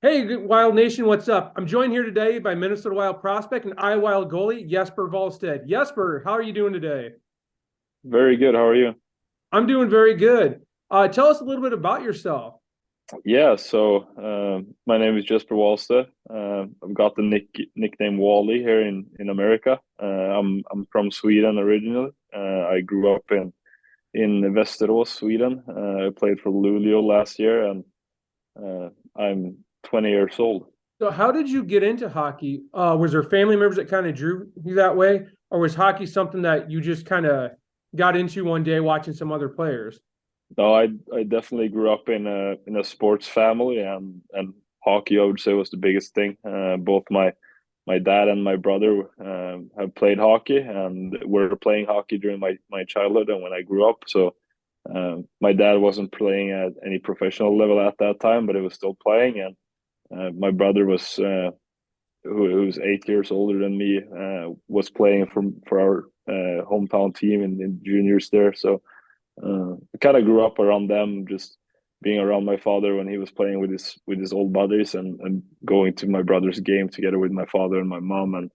Hey, Wild Nation, what's up? I'm joined here today by Minnesota Wild prospect and Iowa Wild goalie Jesper Wallstedt. Jesper, how are you doing today? Very good. How are you? I'm doing very good. Tell us a little bit about yourself. My name is Jesper Wallstedt. I've got the nickname Wally here in America. I'm from Sweden originally. I grew up in Västerås, Sweden. I played for Luleå last year, and I'm 20 years old. So, how did you get into hockey? Was there family members that kind of drew you that way, or was hockey something that you just kind of got into one day watching some other players? No, I definitely grew up in a sports family, and hockey I would say was the biggest thing. Both my dad and my brother have played hockey and were playing hockey during my childhood and when I grew up. So my dad wasn't playing at any professional level at that time, but he was still playing. And my brother who's 8 years older than me, was playing for our hometown team in juniors there. So I kind of grew up around them, just being around my father when he was playing with his old buddies, and going to my brother's game together with my father and my mom, and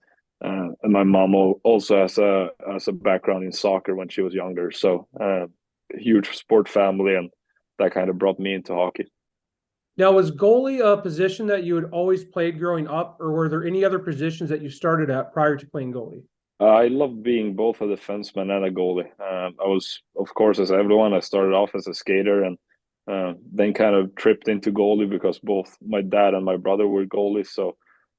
my mom also has a background in soccer when she was younger, so a huge sport family, and that kind of brought me into hockey. Now, was goalie a position that you had always played growing up, or were there any other positions that you started at prior to playing goalie? I loved being both a defenseman and a goalie. I was, of course, as everyone, I started off as a skater, and then kind of tripped into goalie because both my dad and my brother were goalies. So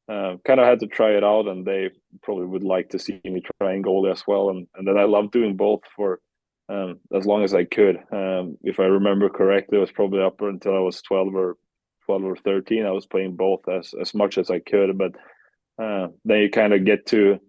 kind of had to try it out, and they probably would like to see me trying goalie as well. And then I loved doing both for as long as I could. If I remember correctly, it was probably up until I was 12 or 13. I was playing both as much as I could, but then you kind of get to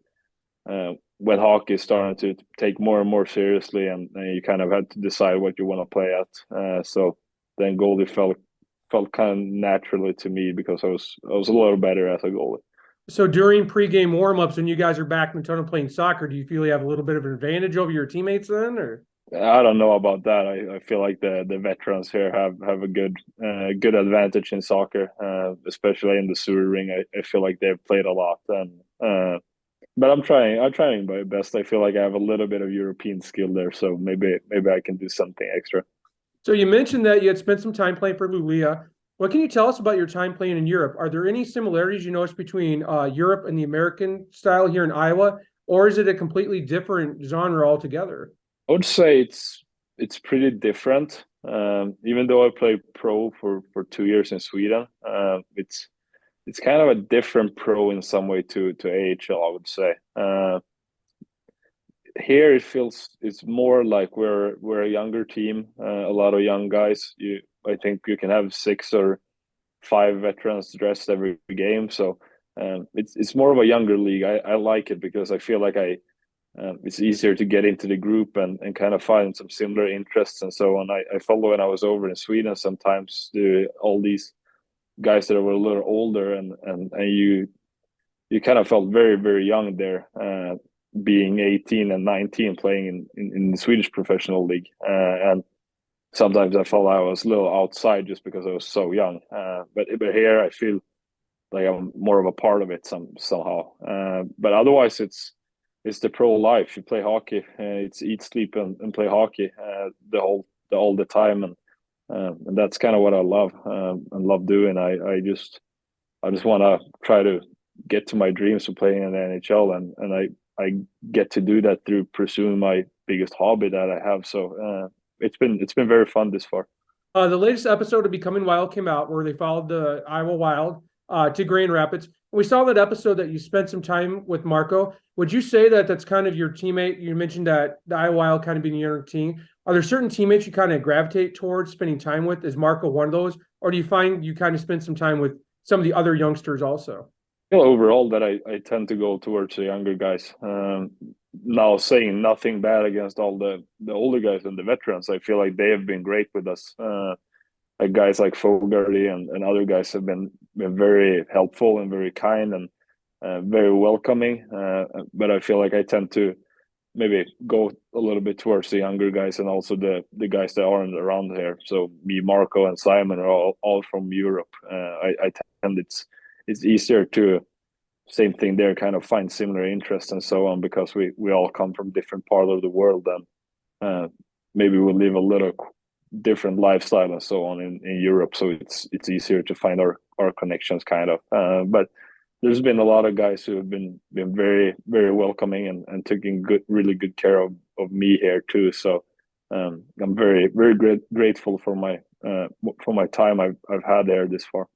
when hockey is starting to take more and more seriously, and you kind of had to decide what you want to play at. So then goalie felt kind of naturally to me because I was a little better as a goalie. So during pregame warmups, when you guys are back in the tunnel playing soccer, do you feel you have a little bit of an advantage over your teammates then, or? I don't know about that. I feel like the veterans here have a good advantage in soccer, especially in the sewer ring. I feel like they've played a lot, and but I'm trying my best. I feel like I have a little bit of European skill there, so maybe I can do something extra. So you mentioned that you had spent some time playing for Luleå. What can you tell us about your time playing in Europe? Are there any similarities you notice between Europe and the American style here in Iowa, or is it a completely different genre altogether? I would say it's pretty different. Even though I played pro for 2 years in Sweden, it's kind of a different pro in some way to AHL. I would say here it feels it's more like we're a younger team, a lot of young guys. I think you can have 6 or 5 veterans dressed every game, so it's more of a younger league. I like it because I feel like it's easier to get into the group and kind of find some similar interests and so on. I follow when I was over in Sweden sometimes all these guys that were a little older, and you kind of felt very very young there, being 18 and 19 playing in the Swedish professional league, and sometimes I felt I was a little outside just because I was so young. But here I feel like I'm more of a part of it somehow. But otherwise, it's the pro life. You play hockey. It's eat, sleep, and play hockey all the time, and that's kind of what I love, and love doing. I just want to try to get to my dreams of playing in the NHL, and I get to do that through pursuing my biggest hobby that I have. So it's been very fun this far. The latest episode of Becoming Wild came out where they followed the Iowa Wild to Grand Rapids. We saw that episode that you spent some time with Marco. Would you say that that's kind of your teammate? You mentioned that the Iowa Wild kind of being your team. Are there certain teammates you kind of gravitate towards spending time with? Is Marco one of those? Or do you find you kind of spend some time with some of the other youngsters also? Overall, that I tend to go towards the younger guys. Now, saying nothing bad against all the older guys and the veterans, I feel like they have been great with us. Like guys like Fogarty and other guys have been very helpful and very kind, and very welcoming. But I feel like I tend to maybe go a little bit towards the younger guys and also the guys that aren't around here. So me, Marco, and Simon are all from Europe. I tend it's easier to same thing there, kind of find similar interests and so on because we all come from different part of the world and maybe we live a little different lifestyle and so on in Europe. So it's easier to find our connections kind of. But there's been a lot of guys who have been very, very welcoming and taking really good care of me here too. So I'm very, very grateful for my time I've had there this far.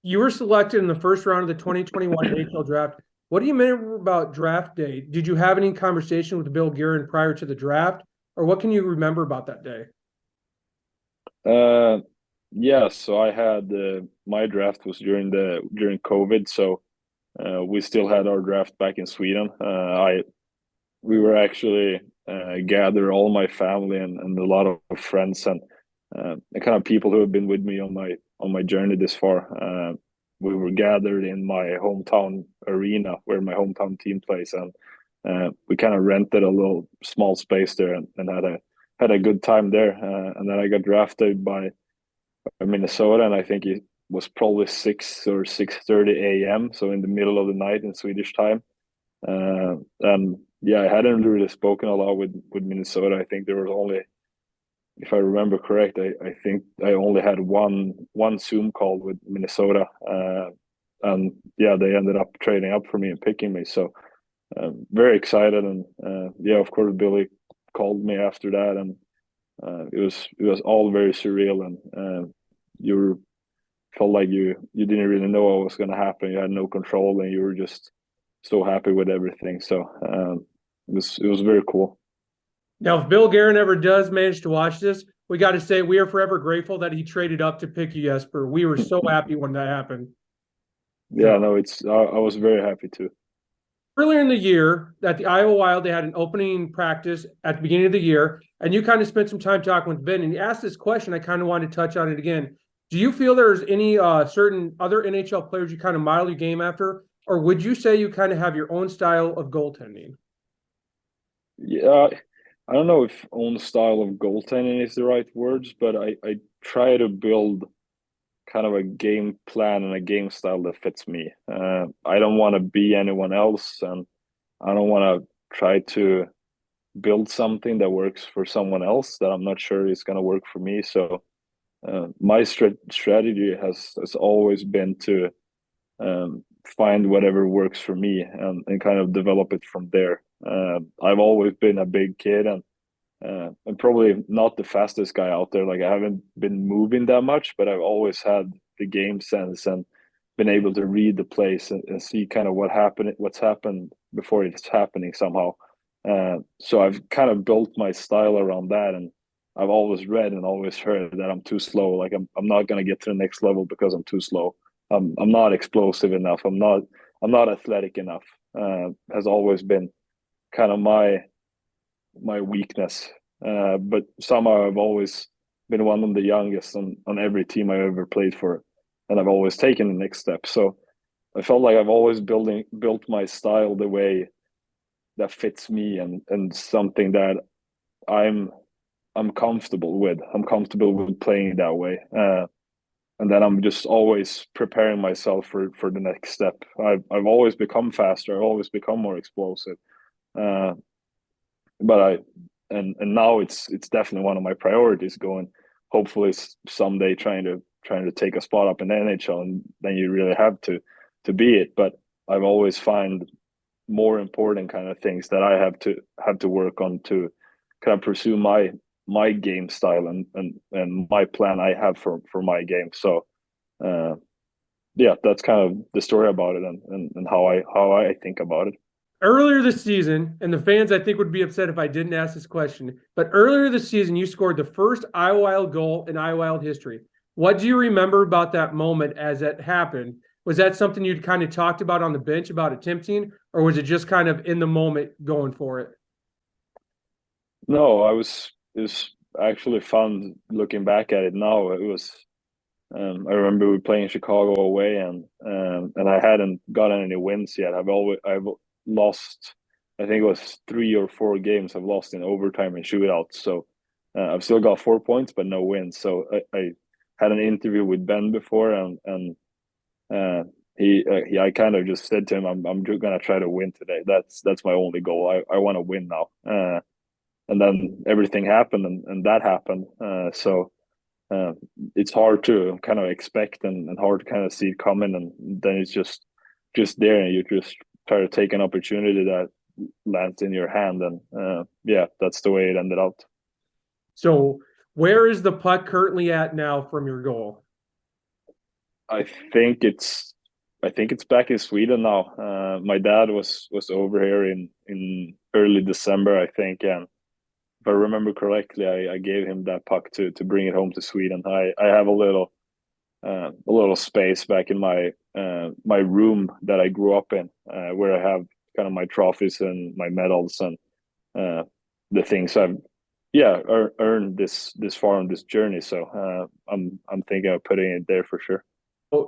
You were selected in the first round of the 2021 NHL draft. What do you remember about draft day? Did you have any conversation with Bill Guerin prior to the draft, or what can you remember about that day? Yeah, so I had my draft was during COVID, so we still had our draft back in Sweden. We were actually gather all my family and a lot of friends and the kind of people who have been with me on my journey this far. We were gathered in my hometown arena where my hometown team plays, and we kind of rented a little small space there and had a good time there. And then I got drafted by Minnesota, and I think it was probably 6 or 6:30 a.m. So in the middle of the night in Swedish time. And yeah, I hadn't really spoken a lot with Minnesota. I think there was only, if I remember correct, I think I only had one Zoom call with Minnesota, and yeah, they ended up trading up for me and picking me. So very excited, and yeah, of course, Billy called me after that, and it was all very surreal, and you felt like you didn't really know what was going to happen. You had no control, and you were just so happy with everything. So it was very cool. Now, if Bill Guerin ever does manage to watch this, we got to say we are forever grateful that he traded up to pick you, Jesper. We were so happy when that happened. Yeah, no, I was very happy too. Earlier in the year, at the Iowa Wild, they had an opening practice at the beginning of the year, and you kind of spent some time talking with Ben, and you asked this question. I kind of wanted to touch on it again. Do you feel there's any certain other NHL players you kind of model your game after, or would you say you kind of have your own style of goaltending? Yeah, I don't know if own style of goaltending is the right words, but I try to build kind of a game plan and a game style that fits me. I don't want to be anyone else, and I don't want to try to build something that works for someone else that I'm not sure is going to work for me. So my strategy has always been to find whatever works for me and kind of develop it from there. I've always been a big kid and probably not the fastest guy out there. Like I haven't been moving that much, but I've always had the game sense and been able to read the place and see kind of what's happened before it's happening somehow. So I've kind of built my style around that, and I've always read and always heard that I'm too slow. Like I'm not gonna get to the next level because I'm too slow. I'm not explosive enough. I'm not athletic enough. Has always been kind of my weakness. But somehow I've always been one of the youngest on every team I ever played for, and I've always taken the next step. So I felt like I've always built my style the way that fits me and something that I'm comfortable with. I'm comfortable with playing that way. And then I'm just always preparing myself for the next step. I've always become faster. I've always become more explosive. But and now it's definitely one of my priorities going, hopefully someday trying to take a spot up in the NHL, and then you really have to be it. But I've always find more important kind of things that I have to work on to kind of pursue my game style and my plan I have for my game. So yeah, that's kind of the story about it and how I think about it. Earlier this season, and the fans I think would be upset if I didn't ask this question, but earlier this season you scored the first Iowa Wild goal in Iowa Wild history. What do you remember about that moment as it happened? Was that something you'd kind of talked about on the bench about attempting, or was it just kind of in the moment going for it? No, it was actually fun looking back at it now. It was I remember we were playing Chicago away and I hadn't gotten any wins yet. I've lost I think it was 3 or 4 games I've lost in overtime and shootouts. So I've still got 4 points, but no wins. So I had an interview with Ben before, and I kind of just said to him, I'm gonna try to win today. That's my only goal. I want to win now. And then everything happened, and that happened. So it's hard to kind of expect and hard to kind of see it coming, and then it's just there, and you just try to take an opportunity that lands in your hand, and yeah, that's the way it ended out. So where is the puck currently at now from your goal? I think it's back in Sweden now. My dad was over here in early December, I think, and if I remember correctly, I gave him that puck to bring it home to Sweden. I have a little space back in my my room that I grew up in, where I have kind of my trophies and my medals and the things I've earned this far on this journey. So I'm thinking of putting it there for sure.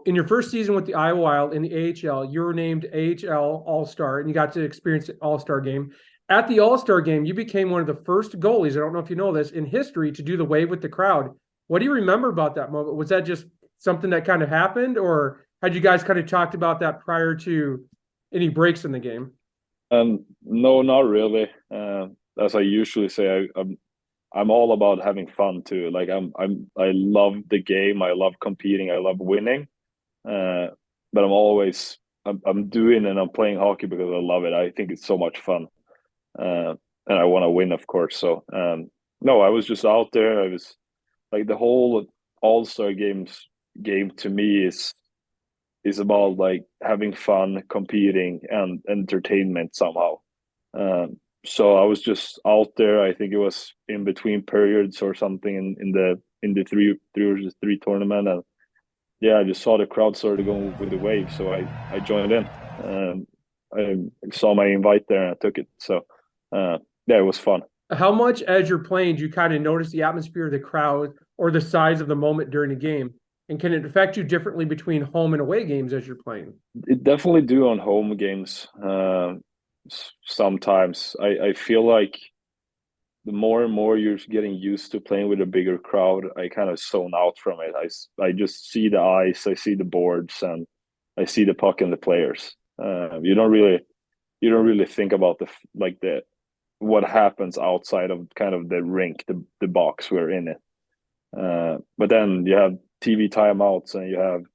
In your first season with the Iowa Wild in the AHL, you were named AHL All-Star, and you got to experience the All-Star game. At the All-Star game, you became one of the first goalies, I don't know if you know this, in history to do the wave with the crowd. What do you remember about that moment? Was that just something that kind of happened, or had you guys kind of talked about that prior to any breaks in the game? No, not really. As I usually say, I'm all about having fun too. Like I love the game. I love competing. I love winning. But I'm doing and I'm playing hockey because I love it. I think it's so much fun, and I want to win, of course. So no, I was just out there. I was like the whole All-Star game to me is about like having fun, competing, and entertainment somehow. So I was just out there. I think it was in between periods or something in the three tournament, and yeah, I just saw the crowd started going with the wave, so I joined in. I saw my invite there and I took it. So yeah, it was fun. How much as you're playing do you kind of notice the atmosphere of the crowd or the size of the moment during the game? And can it affect you differently between home and away games as you're playing? It definitely do on home games. Sometimes I feel like the more and more you're getting used to playing with a bigger crowd, I kind of zone out from it. I just see the ice, I see the boards, and I see the puck and the players. You don't really think about the what happens outside of kind of the rink, the box we're in it. But then you have TV timeouts and you have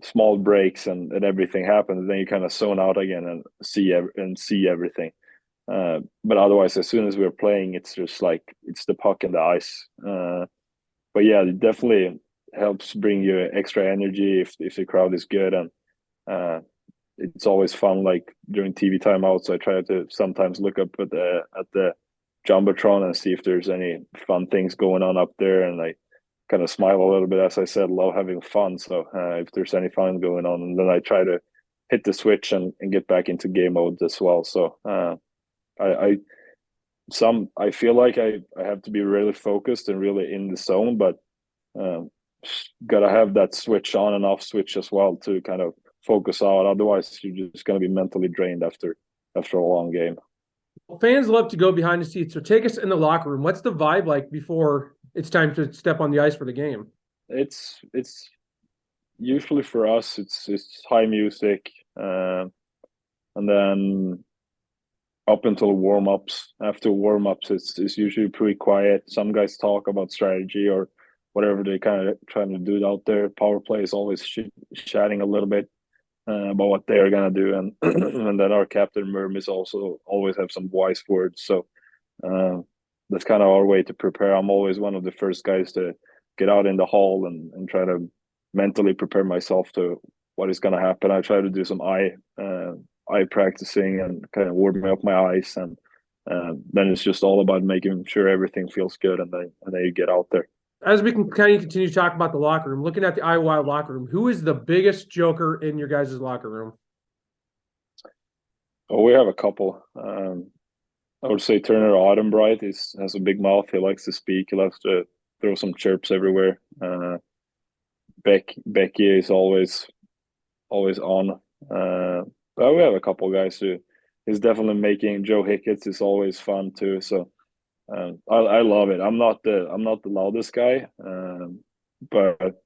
small breaks and everything happens. And then you kind of zone out again and see everything. But otherwise, as soon as we're playing, it's just like it's the puck and the ice. But yeah, it definitely helps bring you extra energy if the crowd is good, and it's always fun. Like during TV timeouts, I try to sometimes look up at the jumbotron and see if there's any fun things going on up there, and I kind of smile a little bit. As I said, love having fun. So if there's any fun going on, and then I try to hit the switch and get back into game mode as well. So I I feel like I have to be really focused and really in the zone, but um, gotta have that switch on and off switch as well to kind of focus out. Otherwise, you're just gonna be mentally drained after a long game. Fans love to go behind the seats. So take us in the locker room. What's the vibe like before it's time to step on the ice for the game? It's usually for us it's high music, and then up until warm ups. After warm ups, it's usually pretty quiet. Some guys talk about strategy or whatever they kind of trying to do out there. Power play is always chatting a little bit about what they're gonna do, and and then our captain Merm is also always have some wise words. So uh, that's kind of our way to prepare. I'm always one of the first guys to get out in the hall and try to mentally prepare myself to what is gonna happen. I try to do some eye practicing and kind of warming up my eyes, and then it's just all about making sure everything feels good, and then you get out there. As we can kind of continue to talk about the locker room, looking at the Iowa Wild locker room, who is the biggest joker in your guys' locker room? Oh, we have a couple. I would say Turner Audenbright has a big mouth. He likes to speak. He likes to throw some chirps everywhere. Becky is always on. But we have a couple guys he's definitely making Joe Hicketts is always fun too. So I love it. I'm not the loudest guy, but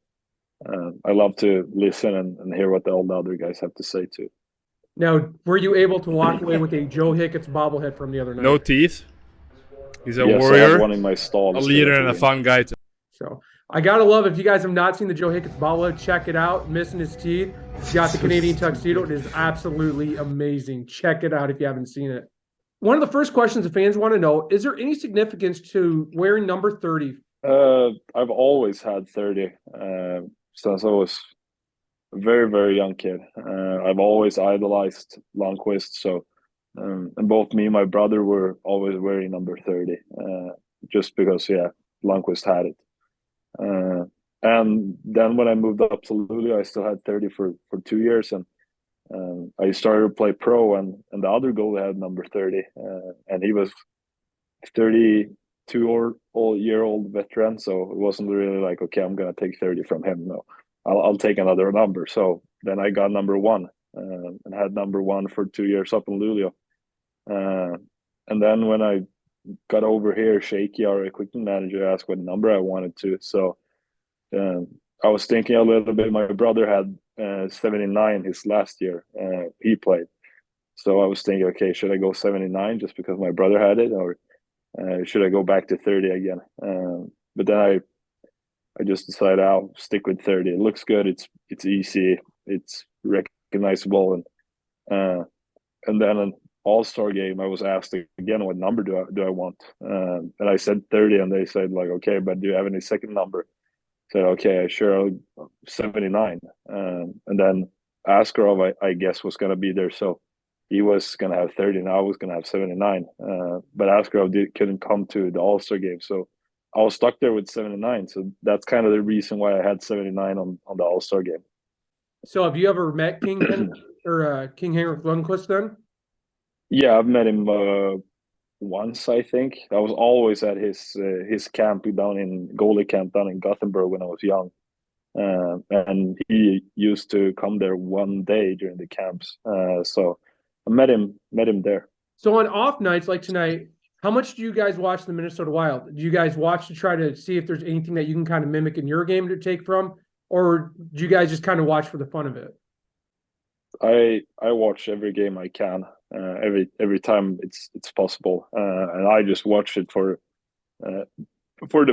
I love to listen and hear what all the other guys have to say too. Now, were you able to walk away with a Joe Hickett's bobblehead from the other No night? teeth. He's a Yes, I have warrior, one in my stall. a leader, and a fun guy. So I gotta love, if you guys have not seen the Joe Hickett's bobblehead, check it out. Missing his teeth. He's got the Canadian tuxedo. It is absolutely amazing. Check it out if you haven't seen it. One of the first questions the fans want to know, is there any significance to wearing number 30? I've always had 30 since I was a very, very young kid. I've always idolized Lundqvist, so and both me and my brother were always wearing number 30, just because, yeah, Lundqvist had it. And then when I moved up to Luleå, I still had 30 for 2 years, and I started to play pro, and the other goalie had number 30, and he was 32-year-old veteran, so it wasn't really like, okay, I'm gonna take 30 from him. No, I'll take another number. So then I got number one, and had number one for 2 years up in Luleå. And then when I got over here, Shaky, our equipment manager, asked what number I wanted to. So I was thinking a little bit. My brother had 79 his last year. He played. So I was thinking, okay, should I go 79 just because my brother had it, or should I go back to 30 again? But then I just decided I'll stick with 30. It looks good. It's easy. It's recognizable, and then an All-Star game, I was asked again, what number do I want? And I said 30, and they said, like, okay, but do you have any second number? I said, okay, sure, 79. And then Askarov, I guess, was going to be there, so he was going to have 30, and I was going to have 79. But Askarov couldn't come to the All-Star game, so I was stuck there with 79. So that's kind of the reason why I had 79 on the All-Star game. So have you ever met King Henrik Lundqvist then? Yeah, I've met him once, I think. I was always at his camp down in goalie camp down in Gothenburg when I was young. And he used to come there one day during the camps. So I met him there. So on off nights like tonight, how much do you guys watch the Minnesota Wild? Do you guys watch to try to see if there's anything that you can kind of mimic in your game to take from, or do you guys just kind of watch for the fun of it? I watch every game I can, every time it's possible, and I just watch it for the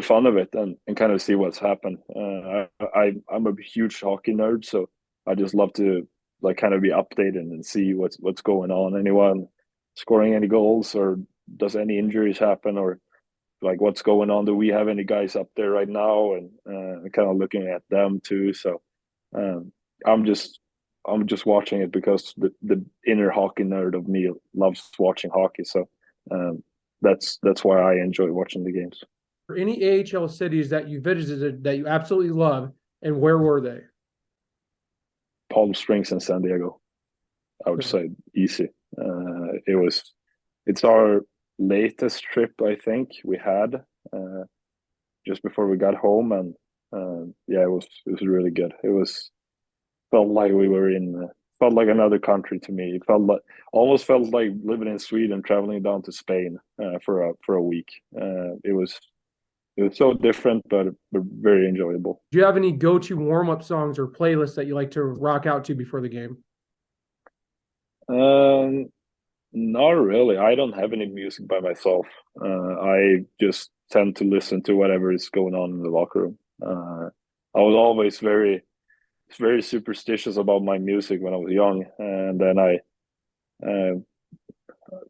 fun of it and kind of see what's happened. I'm a huge hockey nerd, so I just love to like kind of be updated and see what's going on. Anyone scoring any goals, or does any injuries happen, or like what's going on? Do we have any guys up there right now? And kind of looking at them too. So I'm just watching it because the inner hockey nerd of me loves watching hockey. So that's why I enjoy watching the games. For any AHL cities that you visited that you absolutely love, and where were they? Palm Springs and San Diego, I would say, easy. It's our latest trip, I think we had just before we got home, and yeah, it was really good. Felt like we were felt like another country to me. It almost felt like living in Sweden, traveling down to Spain for a week. It was so different, but very enjoyable. Do you have any go-to warm-up songs or playlists that you like to rock out to before the game? Not really. I don't have any music by myself. I just tend to listen to whatever is going on in the locker room. I was always very superstitious about my music when I was young, and then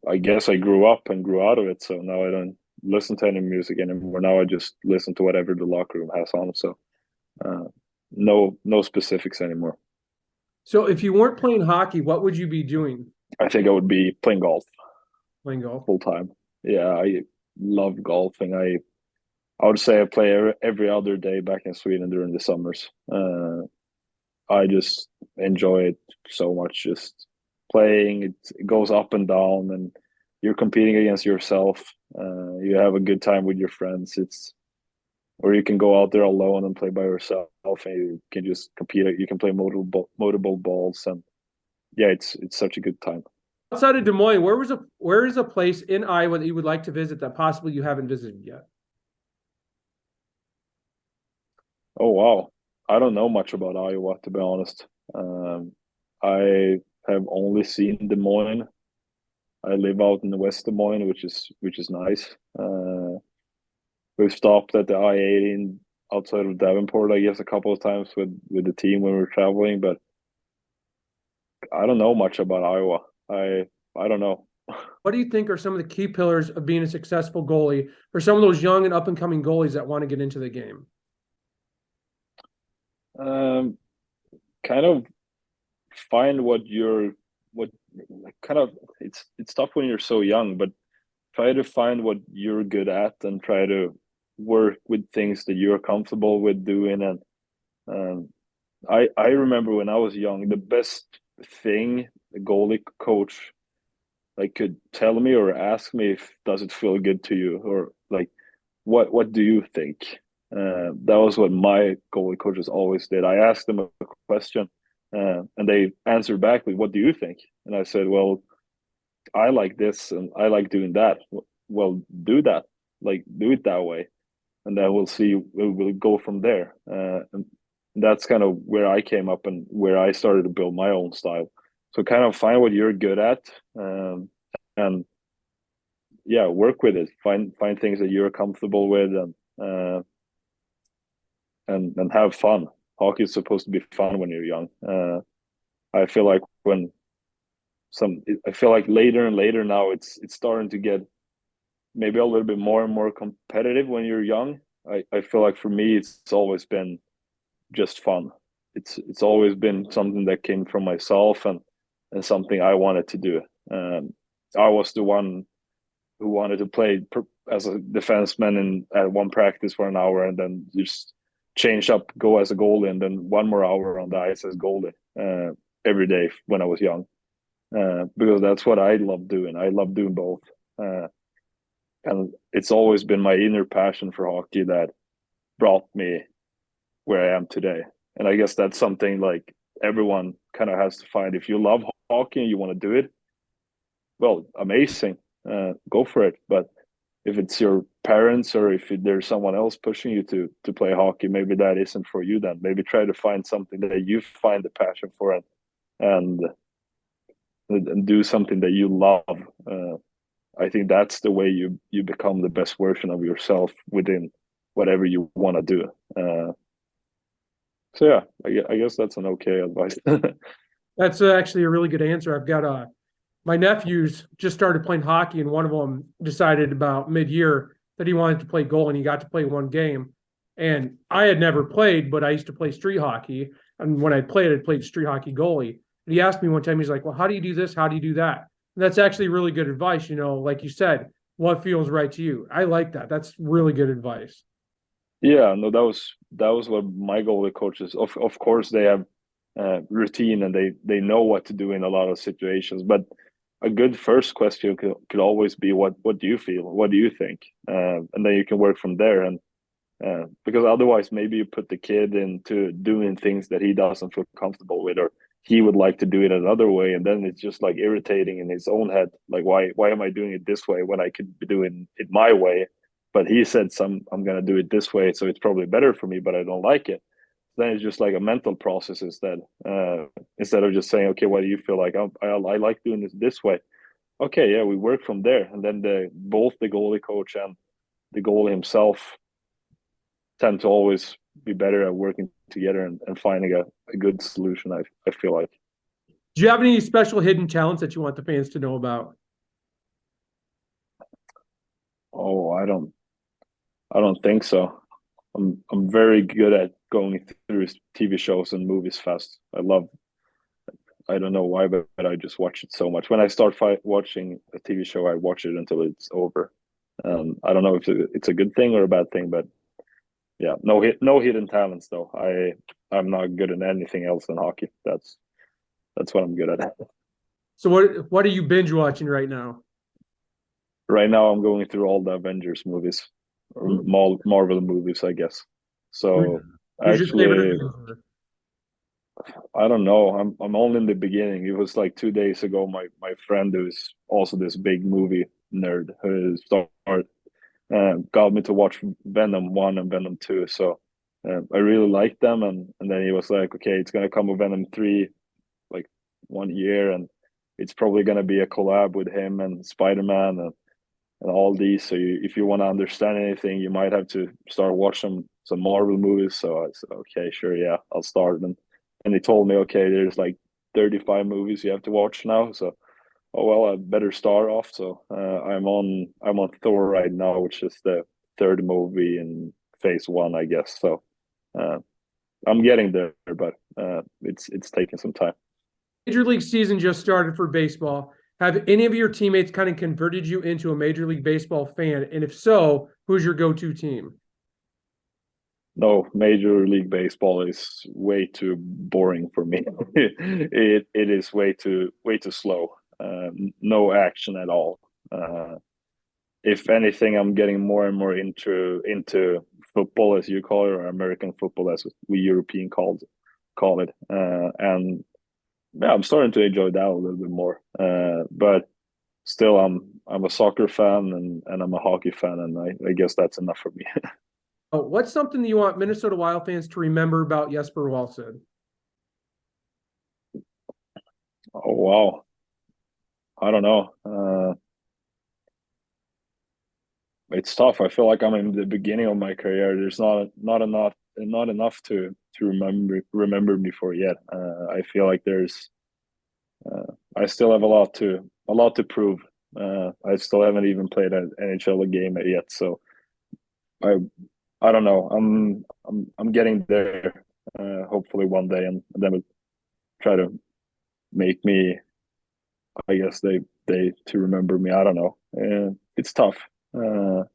I guess I grew up and grew out of it. So now I don't listen to any music anymore. Now I just listen to whatever the locker room has on. So no specifics anymore. So if you weren't playing hockey, what would you be doing? I think I would be playing golf. Playing golf full time. Yeah, I love golfing. I would say I play every other day back in Sweden during the summers. I just enjoy it so much. Just playing, it goes up and down, and you're competing against yourself. You have a good time with your friends. Or you can go out there alone and play by yourself, and you can just compete. You can play multiple balls, and yeah, it's such a good time. Outside of Des Moines, where is a place in Iowa that you would like to visit that possibly you haven't visited yet? Oh wow, I don't know much about Iowa, to be honest. I have only seen Des Moines. I live out in the West Des Moines, which is nice. We've stopped at the I-80 outside of Davenport, I guess, a couple of times with the team when we were traveling, but I don't know much about Iowa. I don't know. What do you think are some of the key pillars of being a successful goalie for some of those young and up and coming goalies that want to get into the game? Kind of find what like kind of it's tough when you're so young, but try to find what you're good at and try to work with things that you're comfortable with doing. And um, I remember when I was young, the best thing the goalie coach like could tell me or ask me if does it feel good to you, or like what do you think. That was what my goalie coaches always did. I asked them a question, and they answered back with, "What do you think?" And I said, "Well, I like this and I like doing that." Well, do that. Like do it that way, and then we'll see. We'll go from there. And that's kind of where I came up and where I started to build my own style. So kind of find what you're good at, and yeah, work with it. Find things that you're comfortable with, and have fun. Hockey is supposed to be fun when you're young. I feel like I feel like later and later now it's starting to get maybe a little bit more and more competitive when you're young. I feel like for me it's always been just fun. It's always been something that came from myself and something I wanted to do. I was the one who wanted to play as a defenseman in at one practice for an hour and then just change up, go as a goalie, and then one more hour on the ice as goalie every day when I was young. Because that's what I love doing. I love doing both. And it's always been my inner passion for hockey that brought me where I am today. And I guess that's something like everyone kind of has to find. If you love hockey and you want to do it, well, amazing, go for it. But if it's your parents or if there's someone else pushing you to play hockey, maybe that isn't for you. Then maybe try to find something that you find the passion for and and do something that you love. I think that's the way you become the best version of yourself within whatever you want to do. So yeah, I guess that's an okay advice. That's actually a really good answer. I've got my nephews just started playing hockey, and one of them decided about mid-year that he wanted to play goal, and he got to play one game. And I had never played, but I used to play street hockey, and when I played street hockey goalie. And he asked me one time, he's like, "Well, how do you do this? How do you do that?" And that's actually really good advice. Like you said, what feels right to you. I like that. That's really good advice. Yeah, no, that was what my goalie coaches. Of course, they have routine and they know what to do in a lot of situations. But a good first question could always be, what do you feel? What do you think? And then you can work from there. And because otherwise, maybe you put the kid into doing things that he doesn't feel comfortable with, or he would like to do it another way, and then it's just like irritating in his own head. Like, why am I doing it this way when I could be doing it my way? But he said I'm gonna do it this way, so it's probably better for me, but I don't like it. Then it's just like a mental process instead of just saying, okay, what do you feel like? I like doing this way. Okay, yeah, we work from there, and then both the goalie coach and the goalie himself tend to always be better at working together and finding a good solution. I feel like. Do you have any special hidden talents that you want the fans to know about? Oh, I don't think so. I'm very good at going through TV shows and movies fast. I don't know why, but I just watch it so much. When I start watching a TV show, I watch it until it's over. I don't know if it's a good thing or a bad thing, but yeah, no hidden talents though. I'm not good at anything else than hockey. That's what I'm good at. So what are you binge watching right now? Right now, I'm going through all the Avengers movies, or Marvel movies, I guess. So Who's your favorite actually, Avenger? I don't know. I'm only in the beginning. It was like 2 days ago. My friend, who's also this big movie nerd, who got me to watch Venom 1 and Venom 2. So I really liked them, and then he was like, okay, it's gonna come with Venom 3 like 1 year, and it's probably gonna be a collab with him and Spider-Man and all these. So if you want to understand anything, you might have to start watching some Marvel movies. So I said, okay, sure, yeah, I'll start. And they told me, okay, there's like 35 movies you have to watch now. So, oh well, I better start off. So I'm on Thor right now, which is the third movie in phase one, I guess. So uh, I'm getting there, but it's taking some time. Major league season just started for baseball. Have any of your teammates kind of converted you into a Major League Baseball fan? And if so, who's your go-to team? No, Major League Baseball is way too boring for me. It is way too slow. No action at all. If anything, I'm getting more and more into football, as you call it, or American football, as we European call it. And yeah, I'm starting to enjoy that a little bit more. But still, I'm a soccer fan and I'm a hockey fan, and I guess that's enough for me. Oh, what's something that you want Minnesota Wild fans to remember about Jesper Wallstedt? Oh wow, I don't know. It's tough. I feel like I'm in the beginning of my career. There's not enough to remember me for yet. I feel like I still have a lot to prove. I still haven't even played an NHL game yet, so I I don't know. I'm getting there. Hopefully one day, and then we'll try to make me. I guess they to remember me. I don't know. It's tough. But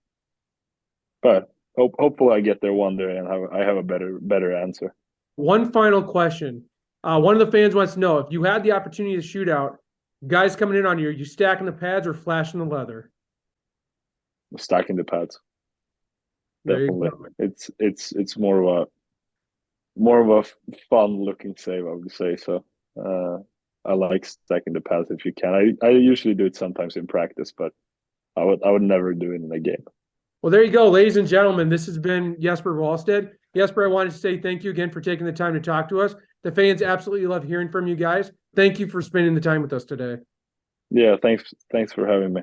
hopefully I get there one day and I have a better answer. One final question. One of the fans wants to know if you had the opportunity to shoot out, guys coming in on you, are you stacking the pads or flashing the leather? Stacking the pads, There you definitely. go. It's more of a fun looking save, I would say. So I like stacking the pads if you can. I usually do it sometimes in practice, but I would never do it in a game. Well, there you go, ladies and gentlemen. This has been Jesper Wallstedt. Jesper, I wanted to say thank you again for taking the time to talk to us. The fans absolutely love hearing from you guys. Thank you for spending the time with us today. Yeah, thanks for having me.